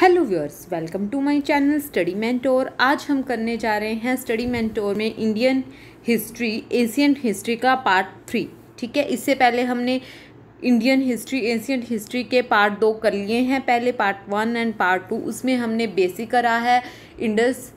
Hello viewers, welcome to my channel study mentor. आज हम करने जा रहे हैं स्टडी मेंटोर में इंडियन हिस्ट्री, एशियंट हिस्ट्री का पार्ट 3। ठीक है, इससे पहले हमने इंडियन हिस्ट्री, एशियंट हिस्ट्री के पार्ट 2 कर लिए हैं। पहले पार्ट 1 एंड पार्ट 2, उसमें हमने बेसिक करा है Indus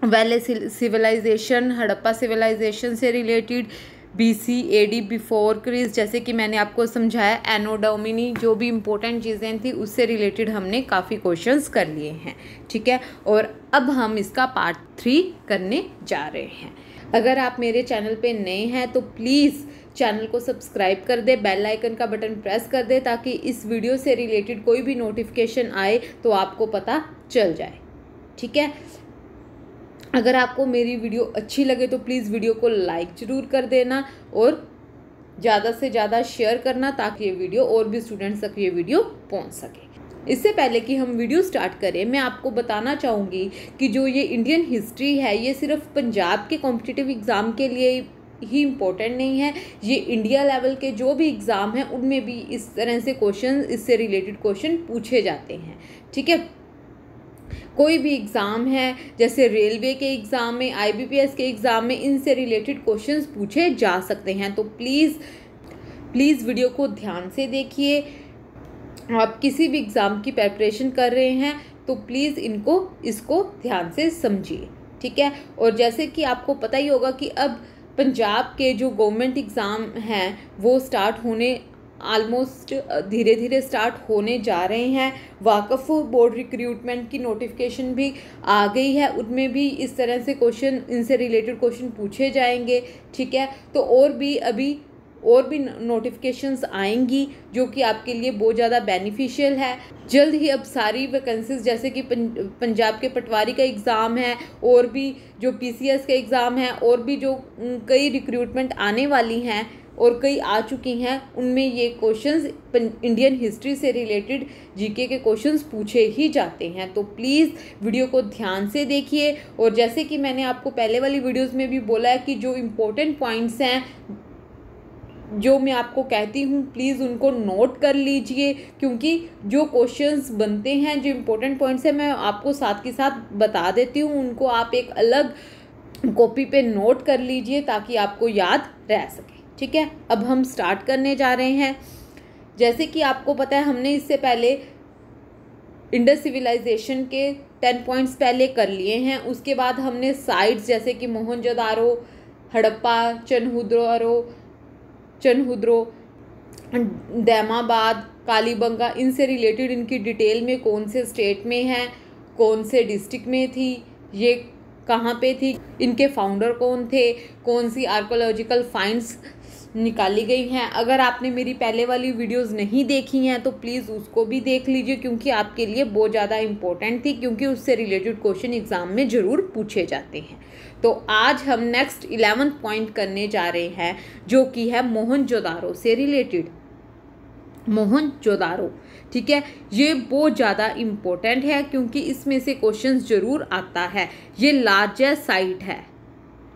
valley civilization, Harappa civilization से related, BC AD before Christ, जैसे कि मैंने आपको समझाया, एनो डोमिनी, जो भी इम्पोर्टेंट चीज़ें थी उससे रिलेटेड हमने काफ़ी क्वेश्चंस कर लिए हैं। ठीक है, और अब हम इसका पार्ट 3 करने जा रहे हैं। अगर आप मेरे चैनल पे नए हैं तो प्लीज़ चैनल को सब्सक्राइब कर दे, बेल आइकन का बटन प्रेस कर दे, ताकि इस वीडियो से रिलेटेड कोई भी नोटिफिकेशन आए तो आपको पता चल जाए। ठीक है, अगर आपको मेरी वीडियो अच्छी लगे तो प्लीज़ वीडियो को लाइक ज़रूर कर देना और ज़्यादा से ज़्यादा शेयर करना, ताकि ये वीडियो और भी स्टूडेंट्स तक ये वीडियो पहुंच सके। इससे पहले कि हम वीडियो स्टार्ट करें, मैं आपको बताना चाहूँगी कि जो ये इंडियन हिस्ट्री है, ये सिर्फ पंजाब के कॉम्पिटिटिव एग्ज़ाम के लिए ही इम्पोर्टेंट नहीं है। ये इंडिया लेवल के जो भी एग्ज़ाम हैं उनमें भी इस तरह से क्वेश्चन, इससे रिलेटेड क्वेश्चन पूछे जाते हैं। ठीक है, कोई भी एग्ज़ाम है, जैसे रेलवे के एग्ज़ाम में, IBPS के एग्ज़ाम में, इनसे रिलेटेड क्वेश्चंस पूछे जा सकते हैं। तो प्लीज़ वीडियो को ध्यान से देखिए। आप किसी भी एग्ज़ाम की प्रिपरेशन कर रहे हैं तो प्लीज़ इसको ध्यान से समझिए। ठीक है, और जैसे कि आपको पता ही होगा कि अब पंजाब के जो गवर्नमेंट एग्ज़ाम हैं वो स्टार्ट होने, ऑलमोस्ट धीरे धीरे स्टार्ट होने जा रहे हैं। वाकफ बोर्ड रिक्रूटमेंट की नोटिफिकेशन भी आ गई है, उनमें भी इस तरह से क्वेश्चन, इनसे रिलेटेड क्वेश्चन पूछे जाएंगे। ठीक है, तो और भी नोटिफिकेशंस आएंगी जो कि आपके लिए बहुत ज़्यादा बेनिफिशियल है। जल्द ही अब सारी वैकेंसीज, जैसे कि पंजाब के पटवारी का एग्ज़ाम है, और भी जो PCS का एग्ज़ाम है, और भी जो कई रिक्रूटमेंट आने वाली हैं और कई आ चुकी हैं, उनमें ये क्वेश्चंस इंडियन हिस्ट्री से रिलेटेड GK के क्वेश्चंस पूछे ही जाते हैं। तो प्लीज़ वीडियो को ध्यान से देखिए। और जैसे कि मैंने आपको पहले वाली वीडियोस में भी बोला है कि जो इम्पोर्टेंट पॉइंट्स हैं, जो मैं आपको कहती हूँ, प्लीज़ उनको नोट कर लीजिए, क्योंकि जो क्वेश्चंस बनते हैं, जो इम्पोर्टेंट पॉइंट्स हैं, मैं आपको साथ के साथ बता देती हूँ। उनको आप एक अलग कॉपी पे नोट कर लीजिए ताकि आपको याद रह सके। ठीक है, अब हम स्टार्ट करने जा रहे हैं। जैसे कि आपको पता है, हमने इससे पहले इंडस सिविलाइजेशन के 10 पॉइंट्स पहले कर लिए हैं। उसके बाद हमने साइट्स जैसे कि मोहनजोदारो, हड़प्पा, चनहुद्रो, दैमाबाद, कालीबंगा, इनसे रिलेटेड इनकी डिटेल में कौन से स्टेट में है, कौन से डिस्ट्रिक्ट में थी, ये कहाँ पे थी, इनके फाउंडर कौन थे, कौन सी आर्कोलॉजिकल फाइंड्स निकाली गई हैं। अगर आपने मेरी पहले वाली वीडियोस नहीं देखी हैं तो प्लीज़ उसको भी देख लीजिए, क्योंकि आपके लिए बहुत ज़्यादा इम्पोर्टेंट थी, क्योंकि उससे रिलेटेड क्वेश्चन एग्ज़ाम में ज़रूर पूछे जाते हैं। तो आज हम नेक्स्ट 11th पॉइंट करने जा रहे हैं, जो कि है मोहनजोदारो से रिलेटेड। मोहनजोदारो, ठीक है, ये बहुत ज़्यादा इम्पोर्टेंट है, क्योंकि इसमें से क्वेश्चंस ज़रूर आता है। ये लार्जेस्ट साइट है,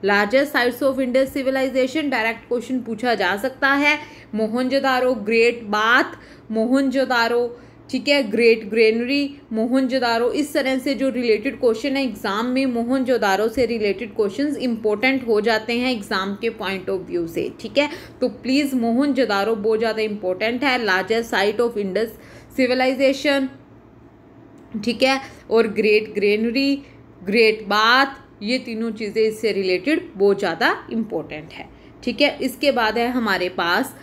largest sites of Indus civilization, direct question पूछा जा सकता है। मोहनजोदारो, ग्रेट बाथ मोहनजोदारो, ठीक है, ग्रेट ग्रेनरी मोहनजोदारो, इस तरह से जो रिलेटेड क्वेश्चन है एग्जाम में, मोहनजोदारो से रिलेटेड क्वेश्चंस इंपॉर्टेंट हो जाते हैं एग्जाम के पॉइंट ऑफ व्यू से। ठीक है, तो प्लीज़ मोहनजोदारो बहुत ज़्यादा इंपॉर्टेंट है, largest site of Indus civilization. ठीक है, और ग्रेट ग्रेनरी, ग्रेट बाथ, ये तीनों चीज़ें इससे रिलेटेड बहुत ज़्यादा इम्पोर्टेंट है। ठीक है, इसके बाद है हमारे पास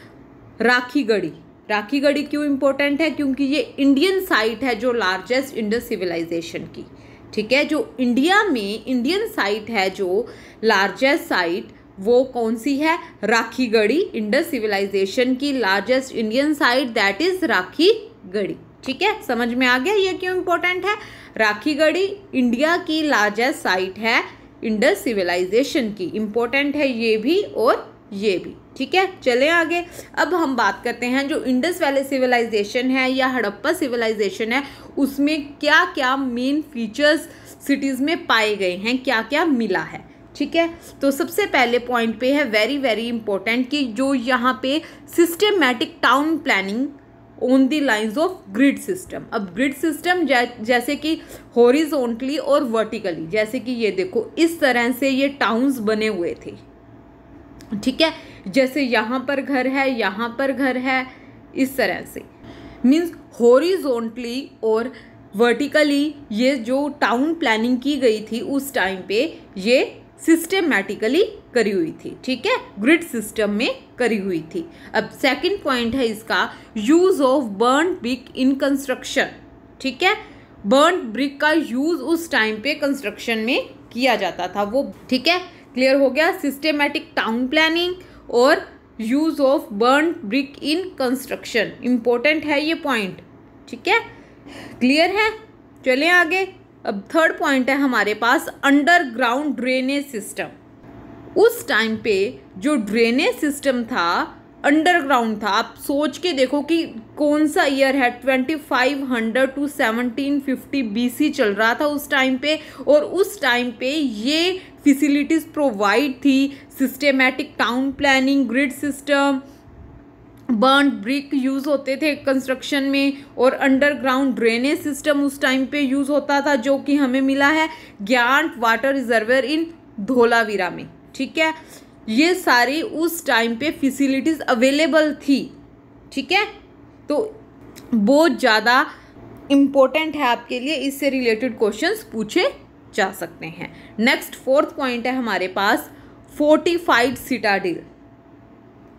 राखीगढ़ी। राखीगढ़ी क्यों इम्पोर्टेंट है? क्योंकि ये इंडियन साइट है जो लार्जेस्ट इंडस सिविलाइजेशन की। ठीक है, जो इंडिया में इंडियन साइट है जो लार्जेस्ट साइट, वो कौन सी है? राखीगढ़ी, इंडस सिविलाइजेशन की largest Indian site, that is Rakhigarhi. ठीक है, समझ में आ गया ये क्यों इम्पोर्टेंट है? राखीगढ़ी इंडिया की लार्जेस्ट साइट है इंडस सिविलाइजेशन की, इम्पोर्टेंट है ये भी और ये भी। ठीक है, चले आगे। अब हम बात करते हैं जो इंडस वैली सिविलाइजेशन है या हड़प्पा सिविलाइजेशन है, उसमें क्या क्या मेन फीचर्स सिटीज़ में पाए गए हैं, क्या क्या मिला है। ठीक है, तो सबसे पहले पॉइंट पे है वेरी वेरी इंपॉर्टेंट कि जो यहाँ पे systematic town planning on the lines of grid system. अब ग्रिड सिस्टम जैसे कि हॉरिजॉन्टली और वर्टिकली, जैसे कि ये देखो इस तरह से ये टाउन्स बने हुए थे, ठीक है, जैसे यहाँ पर घर है, यहाँ पर घर है, इस तरह से मीन्स हॉरिजॉन्टली और वर्टिकली ये जो टाउन प्लानिंग की गई थी उस टाइम पे ये सिस्टेमेटिकली करी हुई थी, ठीक है, ग्रिड सिस्टम में करी हुई थी। अब सेकंड पॉइंट है इसका use of burn brick in construction, ठीक है, बर्न ब्रिक का यूज उस टाइम पे कंस्ट्रक्शन में किया जाता था वो, ठीक है, क्लियर हो गया। सिस्टेमेटिक टाउन प्लानिंग और use of burn brick in construction, important है ये पॉइंट, ठीक है, क्लियर है। चलें आगे। अब थर्ड पॉइंट है हमारे पास अंडरग्राउंड ड्रेनेज सिस्टम। उस टाइम पे जो ड्रेनेज सिस्टम था अंडरग्राउंड था। आप सोच के देखो कि कौन सा ईयर है, 2500 टू 1750 BC चल रहा था उस टाइम पे, और उस टाइम पे ये फैसिलिटीज प्रोवाइड थी, systematic town planning, grid system, burn brick use होते थे कंस्ट्रक्शन में, और अंडरग्राउंड ड्रेनेज सिस्टम उस टाइम पे यूज़ होता था, जो कि हमें मिला है ग्यांट वाटर रिजर्वर इन धोलावीरा में, ठीक है। ये सारी उस टाइम पे फैसिलिटीज़ अवेलेबल थी, ठीक है, तो बहुत ज़्यादा इम्पोर्टेंट है आपके लिए, इससे रिलेटेड क्वेश्चंस पूछे जा सकते हैं। नेक्स्ट फोर्थ पॉइंट है हमारे पास फोर्टिफाइड सिटाडिल,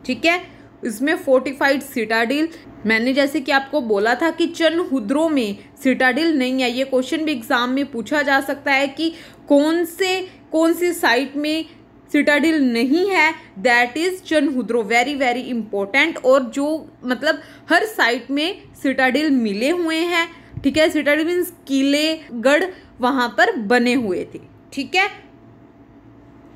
ठीक है, इसमें फोर्टिफाइड सिटाडिल, मैंने जैसे कि आपको बोला था कि चनहुद्रो में सिटाडिल नहीं है, ये क्वेश्चन भी एग्जाम में पूछा जा सकता है कि कौन सी साइट में सिटाडिल नहीं है, that is Chanhudaro, very very important, और जो मतलब हर साइट में सिटाडिल मिले हुए हैं, ठीक है, सिटाडिल मीन्स किले गढ़ वहां पर बने हुए थे, ठीक है,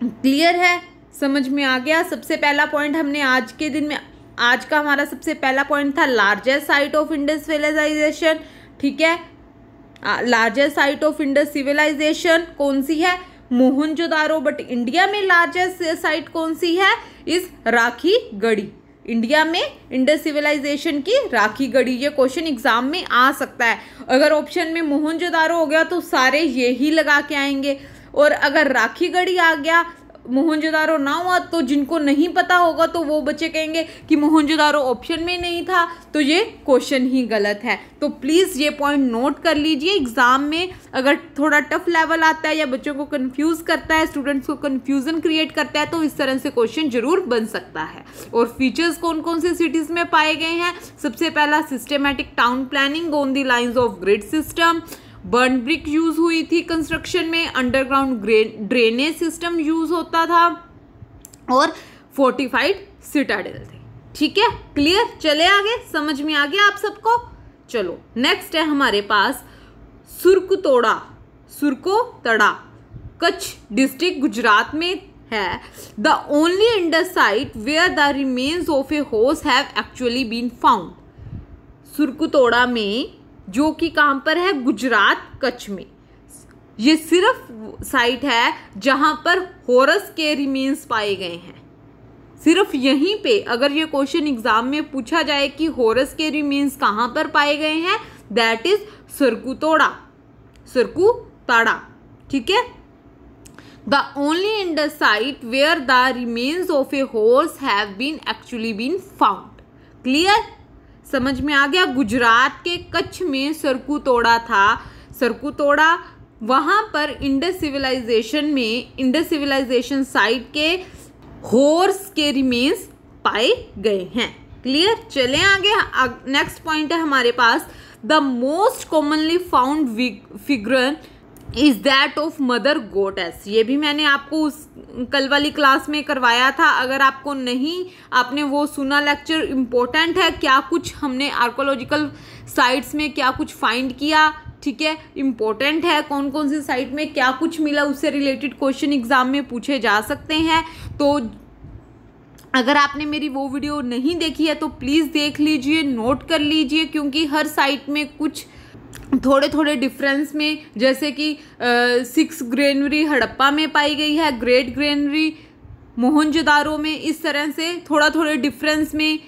क्लियर है, समझ में आ गया। सबसे पहला पॉइंट हमने आज के दिन में, आज का हमारा सबसे पहला पॉइंट था largest site of Indus civilization, ठीक है, largest site of Indus civilization कौन सी है, मोहनजोदारो, बट इंडिया में लार्जेस्ट साइट कौन सी है, इस राखी गढ़ी, इंडिया में इंडस सिविलाइजेशन की राखी गढ़ी। ये क्वेश्चन एग्जाम में आ सकता है, अगर ऑप्शन में मोहनजोदारो हो गया तो सारे ये ही लगा के आएंगे, और अगर राखी गढ़ी आ गया, मोहनजोदारो ना हुआ, तो जिनको नहीं पता होगा तो वो बच्चे कहेंगे कि मोहनजोदारो ऑप्शन में नहीं था, तो ये क्वेश्चन ही गलत है। तो प्लीज़ ये पॉइंट नोट कर लीजिए, एग्जाम में अगर थोड़ा टफ लेवल आता है या बच्चों को कंफ्यूज करता है, स्टूडेंट्स को कंफ्यूजन क्रिएट करता है, तो इस तरह से क्वेश्चन जरूर बन सकता है। और फीचर्स कौन कौन से सिटीज़ में पाए गए हैं, सबसे पहला systematic town planning on the lines of grid system, burn brick use हुई थी कंस्ट्रक्शन में, अंडरग्राउंड ड्रेनेज सिस्टम यूज होता था, और फोर्टिफाइड सिटाडेल थे, ठीक है, क्लियर। चले आगे, समझ में आ गया आप सबको। चलो नेक्स्ट है हमारे पास सुरकुतोड़ा, सुरकोतड़ा, कच्छ डिस्ट्रिक्ट गुजरात में है, the only Indus site where the remains of a horse have actually been found. Surkotada में, जो कि कहाँ पर है, गुजरात कच्छ में, ये सिर्फ साइट है जहाँ पर हॉर्स के रिमेन्स पाए गए हैं, सिर्फ यहीं पे। अगर ये क्वेश्चन एग्जाम में पूछा जाए कि हॉर्स के रिमेन्स कहाँ पर पाए गए हैं, दैट इज सुरकुतोड़ा, सुरकुताड़ा, ठीक है, the only Indus site where the remains of a horse have been actually been found, clear, समझ में आ गया। गुजरात के कच्छ में सुरकुतोड़ा था, सुरकुतोड़ा वहाँ पर इंडस सिविलाइजेशन में, इंडस सिविलाइजेशन साइट के हॉर्स के रिमेन्स पाए गए हैं, क्लियर। चलें आगे, नेक्स्ट पॉइंट है हमारे पास the most commonly found figure is that of mother goddess. ये भी मैंने आपको उस कल वाली क्लास में करवाया था, अगर आपको नहीं आपने वो सुना लेक्चर, इम्पोर्टेंट है, क्या कुछ हमने आर्कोलॉजिकल साइट्स में क्या कुछ फाइंड किया, ठीक है, इम्पोर्टेंट है, कौन कौन सी साइट में क्या कुछ मिला, उससे रिलेटेड क्वेश्चन एग्जाम में पूछे जा सकते हैं। तो अगर आपने मेरी वो वीडियो नहीं देखी है तो प्लीज़ देख लीजिए, नोट कर लीजिए, क्योंकि हर साइट में कुछ थोड़े थोड़े डिफरेंस में, जैसे कि 6 ग्रेनरी हड़प्पा में पाई गई है, ग्रेट ग्रेनरी मोहनजोदारो में, इस तरह से थोड़ा थोड़े डिफरेंस में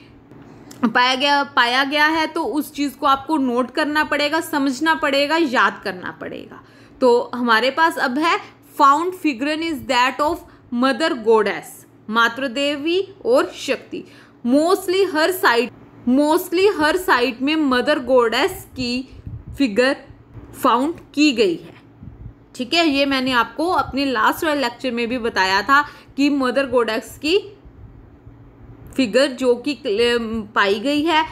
पाया गया है तो उस चीज़ को आपको नोट करना पड़ेगा, समझना पड़ेगा, याद करना पड़ेगा। तो हमारे पास अब है found figure is that of mother goddess, मातृ देवी और शक्ति। मोस्टली हर साइट में मदर गॉडेस की फिगर फाउंड की गई है। ठीक है, ये मैंने आपको अपने लास्ट वाले लेक्चर में भी बताया था कि मदर गॉडेस की फिगर जो कि पाई गई है।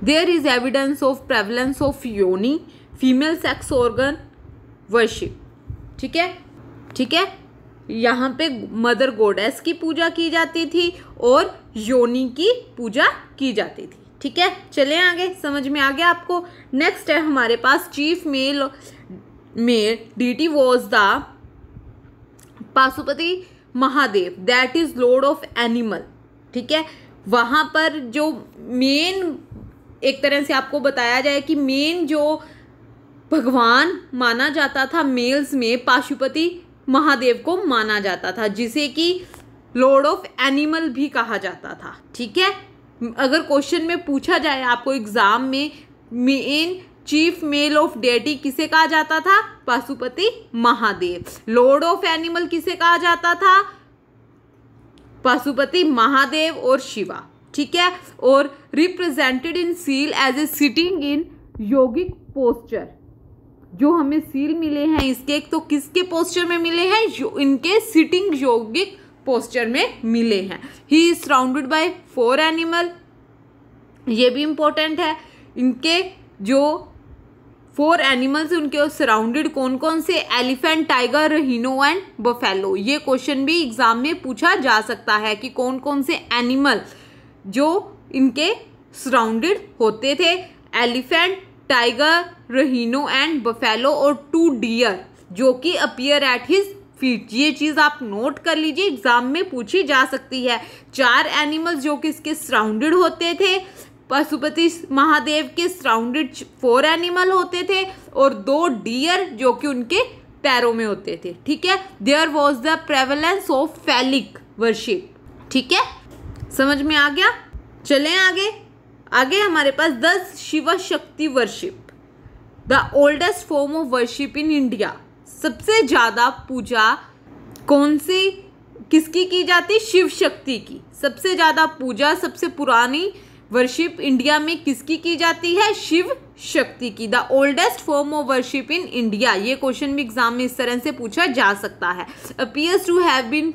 There is evidence of prevalence of yoni, female sex organ worship. ठीक है, यहाँ पे मदर गॉडेस की पूजा की जाती थी और योनी की पूजा की जाती थी। ठीक है, चले आगे, समझ में आ गया आपको। नेक्स्ट है हमारे पास chief male deity was the Pashupati Mahadev that is lord of animal. ठीक है, वहाँ पर जो मेन, एक तरह से आपको बताया जाए कि मेन जो भगवान माना जाता था मेल्स में, पाशुपति महादेव को माना जाता था, जिसे कि लॉर्ड ऑफ एनिमल भी कहा जाता था। ठीक है, अगर क्वेश्चन में पूछा जाए आपको एग्जाम में, main chief male of deity किसे कहा जाता था? Pashupati Mahadev. Lord of animal किसे कहा जाता था? पाशुपति महादेव और शिवा। ठीक है, और represented in seal as a sitting in yogic posture. जो हमें सील मिले हैं इसके, तो किसके पोस्चर में मिले हैं? इनके सिटिंग योगिक पोस्चर में मिले हैं। He is surrounded by 4 animal, ये भी इंपॉर्टेंट है। इनके जो 4 एनिमल्स, उनके सराउंडेड कौन कौन से? Elephant, tiger, रहीनो and buffalo. ये क्वेश्चन भी एग्जाम में पूछा जा सकता है कि कौन कौन से एनिमल जो इनके सराउंडेड होते थे। एलिफेंट, टाइगर, रहीनो एंड बफेलो और 2 डियर जो कि अपीयर एट हिज फीट। ये चीज़ आप नोट कर लीजिए, एग्जाम में पूछी जा सकती है। 4 एनिमल्स जो कि इसके सराउंडेड होते थे, पशुपति महादेव के सराउंडेड 4 एनिमल होते थे और 2 डियर जो कि उनके पैरों में होते थे। ठीक है, there was the prevalence of phallic worship. ठीक है, समझ में आ गया। चलें आगे हमारे पास 10 Shiv Shakti worship, the oldest form of worship in India. सबसे ज़्यादा पूजा कौन सी किसकी की जाती? शिव शक्ति की। सबसे ज़्यादा पूजा, सबसे पुरानी वर्शिप इंडिया में किसकी की जाती है? शिव शक्ति की। The oldest form of worship in India, ये क्वेश्चन भी एग्जाम में इस तरह से पूछा जा सकता है। Appears to have been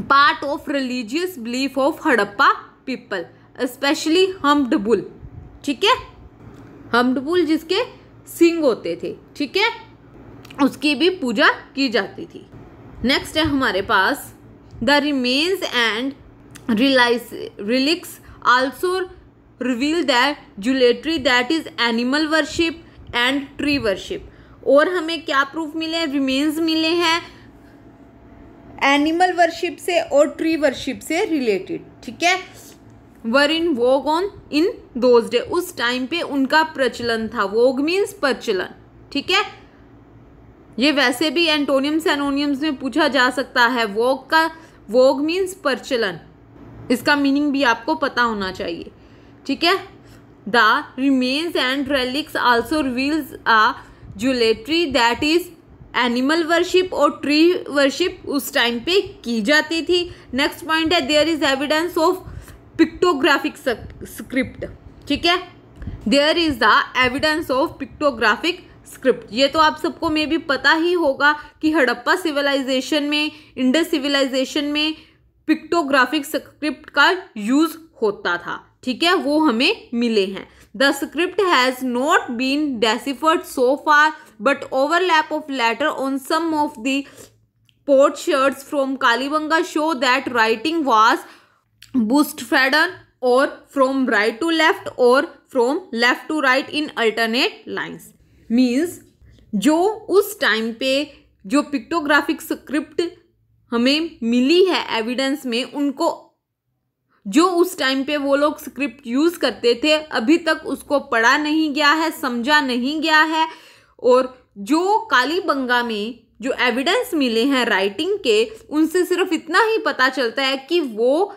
part of religious belief of Harappa people, especially humped bull. ठीक है, हम्ड बुल जिसके सिंग होते थे, ठीक है, उसकी भी पूजा की जाती थी। नेक्स्ट है हमारे पास the remains and relics also reveal that jewellery that is animal worship and tree worship. और हमें क्या प्रूफ मिले हैं? रिमेन्स मिले हैं एनिमल वर्शिप से और ट्री वर्शिप से रिलेटेड। ठीक है, वर इन वोग ऑन इन दोज डे, उस टाइम पे उनका प्रचलन था। वोग मीन्स प्रचलन। ठीक है, ये वैसे भी एंटोनियम्स एनोनियम्स में पूछा जा सकता है। वोग मीन्स प्रचलन, इसका मीनिंग भी आपको पता होना चाहिए। ठीक है, the remains and relics also reveals a jewellery that is animal worship और ट्री वर्शिप उस टाइम पे की जाती थी। नेक्स्ट पॉइंट है there is evidence of pictographic script. ठीक है, there is the evidence of pictographic script. ये तो आप सबको में भी पता ही होगा कि हड़प्पा सिविलाइजेशन में, इंडस सिविलाइजेशन में पिक्टोग्राफिक स्क्रिप्ट का यूज होता था। ठीक है, वो हमें मिले हैं। The script has not been deciphered so far but overlap of letter on some of the portraits from Kalibanga show that writing was boustrophedon और फ्रॉम राइट टू लेफ्ट और from left to right in alternate lines. Means जो उस time पे जो pictographic script हमें मिली है evidence में, उनको जो उस टाइम पे वो लोग स्क्रिप्ट यूज करते थे अभी तक उसको पढ़ा नहीं गया है, समझा नहीं गया है। और जो कालीबंगा में जो एविडेंस मिले हैं राइटिंग के, उनसे सिर्फ इतना ही पता चलता है कि वो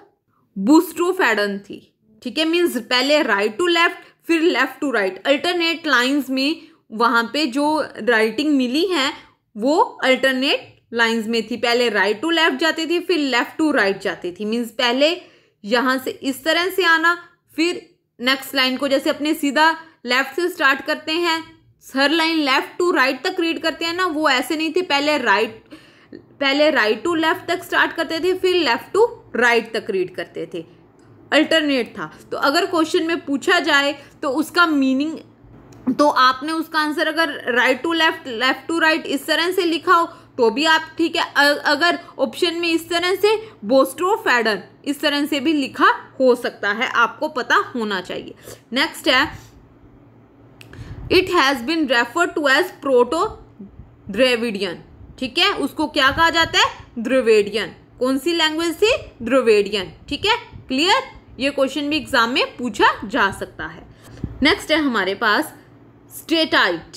बुस्टोफेडन थी। ठीक है, मीन्स पहले राइट टू लेफ्ट फिर left to right, alternate lines में वहां पे जो राइटिंग मिली है वो अल्टरनेट लाइंस में थी। पहले राइट टू लेफ्ट जाती थी फिर लेफ्ट टू राइट जाती थी, मीन्स पहले यहां से इस तरह से आना, फिर नेक्स्ट लाइन को जैसे अपने सीधा लेफ्ट से स्टार्ट करते हैं, हर लाइन लेफ्ट टू राइट तक रीड करते हैं ना, वो ऐसे नहीं थी। पहले राइट टू लेफ्ट तक स्टार्ट करते थे फिर लेफ्ट टू राइट तक रीड करते थे, अल्टरनेट था। तो अगर क्वेश्चन में पूछा जाए तो उसका मीनिंग, तो आपने उसका आंसर अगर right to left, left to right इस तरह से लिखा हो तो भी आप ठीक है, अगर ऑप्शन में इस तरह से बोस्ट्रोफेडर इस तरह से भी लिखा हो सकता है, आपको पता होना चाहिए। नेक्स्ट है, it has been referred to as proto Dravidian, ठीक है, उसको क्या कहा जाता है, द्रविडियन। कौन सी लैंग्वेज थी, द्रविडियन, ठीक है, क्लियर। ये क्वेश्चन भी एग्जाम में पूछा जा सकता है। नेक्स्ट है हमारे पास steatite.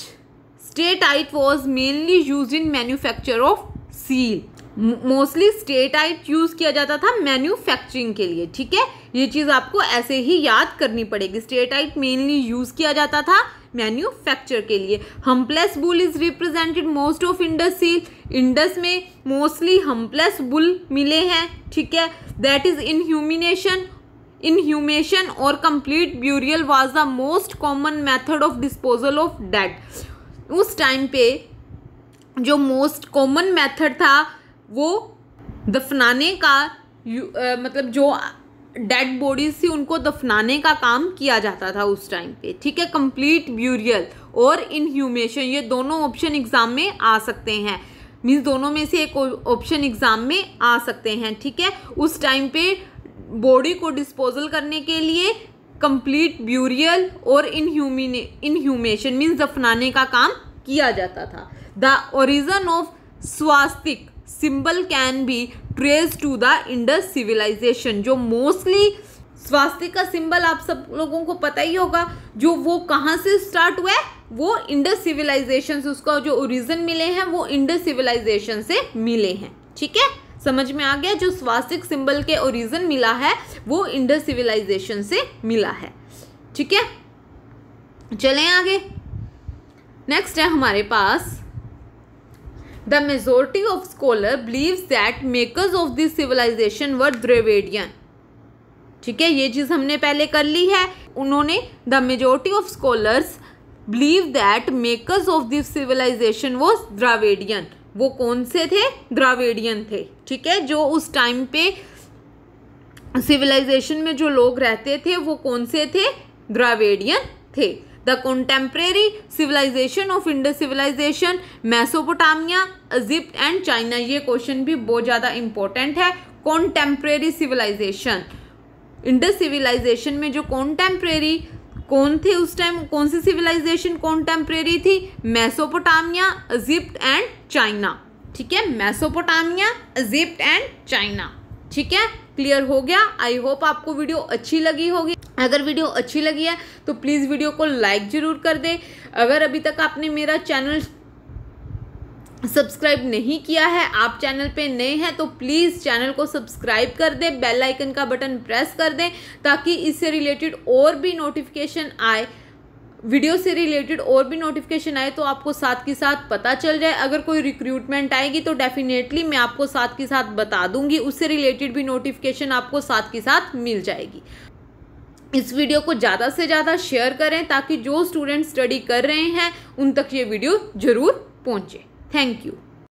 Steatite was mainly use in manufacture of seal. Mostly steatite use किया जाता था मैन्युफैक्चरिंग के लिए, ठीक है, ये चीज आपको ऐसे ही याद करनी पड़ेगी। स्टेटाइट मेनली यूज किया जाता था मैन्युफैक्चर के लिए। Humpless bull is represented most of Indus seal. Indus में मोस्टली हम्पलेस बुल मिले हैं, ठीक है। That is inhumation or complete burial was the most common method of disposal of dead। उस टाइम पे जो मोस्ट कॉमन मेथड था वो दफनाने का, मतलब जो डेड बॉडीज थी उनको दफनाने का काम किया जाता था उस टाइम पे, ठीक है। कंप्लीट ब्यूरियल और इनह्यूमेशन, ये दोनों ऑप्शन एग्जाम में आ सकते हैं, मीन्स दोनों में से एक ऑप्शन एग्जाम में आ सकते हैं, ठीक है। उस टाइम पे बॉडी को डिस्पोजल करने के लिए कंप्लीट ब्यूरियल और इनह्यूमेशन मीन्स दफनाने का काम किया जाता था। The origin of swastika symbol can be trace to the Indus civilization. जो मोस्टली स्वास्तिक का सिंबल आप सब लोगों को पता ही होगा, जो वो कहाँ से स्टार्ट हुआ है, वो इंडस सिविलाइजेशन से, उसका जो ओरिजिन मिले हैं वो इंडस सिविलाइजेशन से मिले हैं, ठीक है, समझ में आ गया। जो स्वास्तिक सिंबल के ओरिजिन मिला है वो इंडस सिविलाइजेशन से मिला है, ठीक है। चलें आगे। नेक्स्ट है हमारे पास, the majority of scholar believes that makers of this civilization were Dravidian, ठीक है, ये चीज हमने पहले कर ली है। उन्होंने the majority of scholars believe that makers of this civilization was Dravidian. वो कौन से थे, द्रविडियन थे, ठीक है। जो उस टाइम पे सिविलाइजेशन में जो लोग रहते थे वो कौन से थे, द्रविडियन थे। The contemporary civilization of Indus civilization, Mesopotamia, Egypt and China. ये क्वेश्चन भी बहुत ज़्यादा इंपॉर्टेंट है। कॉन्टेम्परेरी सिविलाइजेशन, इंडस सिविलाइजेशन में जो कॉन्टेम्परेरी कौन थे उस टाइम, कौन सी सिविलाइजेशन कॉन्टेम्परेरी थी, मेसोपोटामिया, इजिप्ट एंड चाइना, ठीक है, मेसोपोटामिया, इजिप्ट एंड चाइना, ठीक है, क्लियर हो गया। आई होप आपको वीडियो अच्छी लगी होगी। अगर वीडियो अच्छी लगी है तो प्लीज़ वीडियो को लाइक ज़रूर कर दे। अगर अभी तक आपने मेरा चैनल सब्सक्राइब नहीं किया है, आप चैनल पे नए हैं तो प्लीज़ चैनल को सब्सक्राइब कर दें, बेल आइकन का बटन प्रेस कर दें ताकि इससे रिलेटेड और भी नोटिफिकेशन आए, वीडियो से रिलेटेड और भी नोटिफिकेशन आए तो आपको साथ के साथ पता चल जाए। अगर कोई रिक्रूटमेंट आएगी तो डेफिनेटली मैं आपको साथ के साथ बता दूंगी, उससे रिलेटेड भी नोटिफिकेशन आपको साथ के साथ मिल जाएगी। इस वीडियो को ज़्यादा से ज़्यादा शेयर करें ताकि जो स्टूडेंट स्टडी कर रहे हैं उन तक ये वीडियो ज़रूर पहुँचे। Thank you.